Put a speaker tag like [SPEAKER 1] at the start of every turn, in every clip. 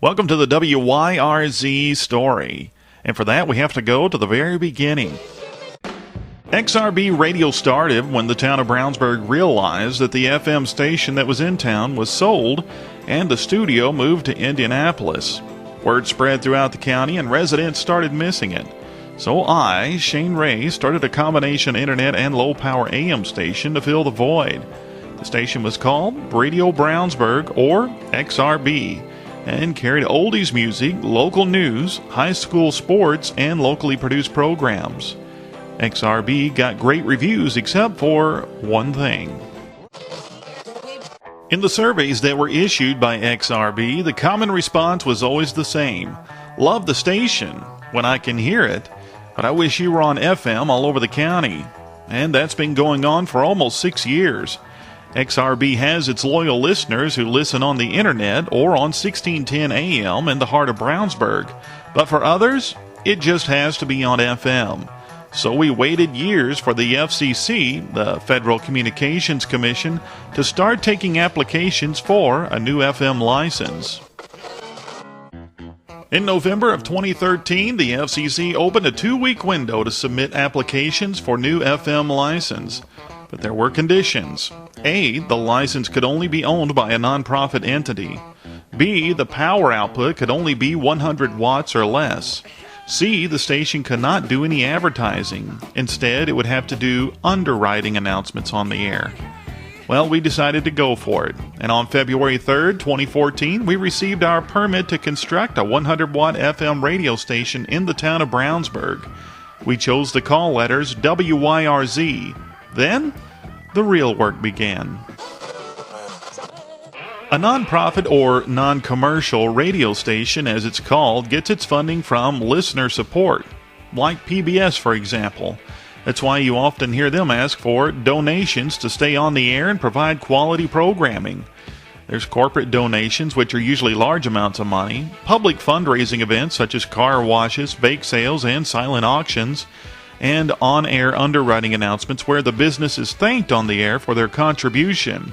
[SPEAKER 1] Welcome to the WYRZ story. And for that, we have to go to the very beginning. XRB radio started when the town of Brownsburg realized that the FM station that was in town was sold and the studio moved to Indianapolis. Word spread throughout the county and residents started missing it. So I, Shane Ray, started a combination internet and low-power AM station to fill the void. The station was called Radio Brownsburg, or XRB, and carried oldies music, local news, high school sports, and locally produced programs. XRB got great reviews except for one thing. In the surveys that were issued by XRB, the common response was always the same. Love the station when I can hear it, but I wish you were on FM all over the county. And that's been going on for almost 6 years. XRB has its loyal listeners who listen on the internet or on 1610 AM in the heart of Brownsburg. But for others, it just has to be on FM. So we waited years for the FCC, the Federal Communications Commission, to start taking applications for a new FM license. In November of 2013, the FCC opened a 2-week window to submit applications for new FM license. But there were conditions. A, the license could only be owned by a nonprofit entity. B, the power output could only be 100 watts or less. C, the station could not do any advertising. Instead, it would have to do underwriting announcements on the air. Well, we decided to go for it. And on February 3rd, 2014, we received our permit to construct a 100-watt FM radio station in the town of Brownsburg. We chose the call letters WYRZ. Then, the real work began. A nonprofit or non-commercial radio station, as it's called, gets its funding from listener support, like PBS, for example. That's why you often hear them ask for donations to stay on the air and provide quality programming. There's corporate donations, which are usually large amounts of money, public fundraising events such as car washes, bake sales, and silent auctions, and on-air underwriting announcements where the business is thanked on the air for their contribution.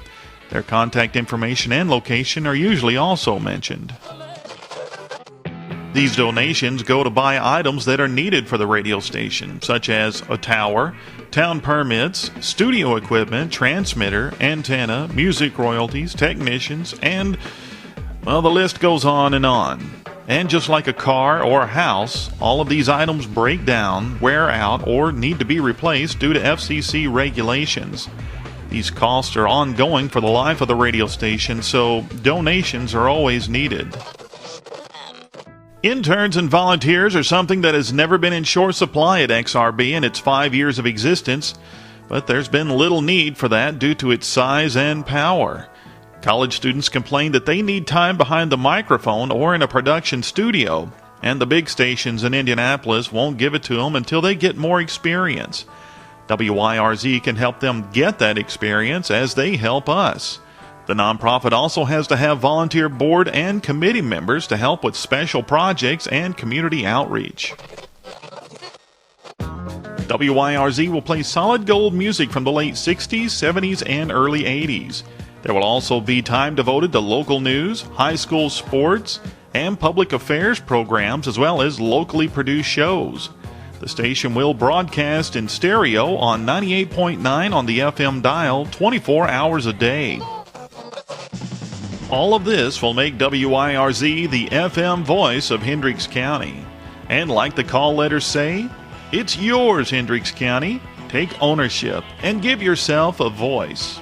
[SPEAKER 1] Their contact information and location are usually also mentioned. These donations go to buy items that are needed for the radio station, such as a tower, town permits, studio equipment, transmitter, antenna, music royalties, technicians, and, well, the list goes on and on. And just like a car or a house, all of these items break down, wear out, or need to be replaced due to FCC regulations. These costs are ongoing for the life of the radio station, so donations are always needed. Interns and volunteers are something that has never been in short supply at XRB in its 5 years of existence, but there's been little need for that due to its size and power. College students complain that they need time behind the microphone or in a production studio, and the big stations in Indianapolis won't give it to them until they get more experience. WYRZ can help them get that experience as they help us. The nonprofit also has to have volunteer board and committee members to help with special projects and community outreach. WYRZ will play solid gold music from the late 60s, 70s, and early 80s. There will also be time devoted to local news, high school sports, and public affairs programs, as well as locally produced shows. The station will broadcast in stereo on 98.9 on the FM dial 24 hours a day. All of this will make WYRZ the FM voice of Hendricks County. And like the call letters say, it's yours, Hendricks County. Take ownership and give yourself a voice.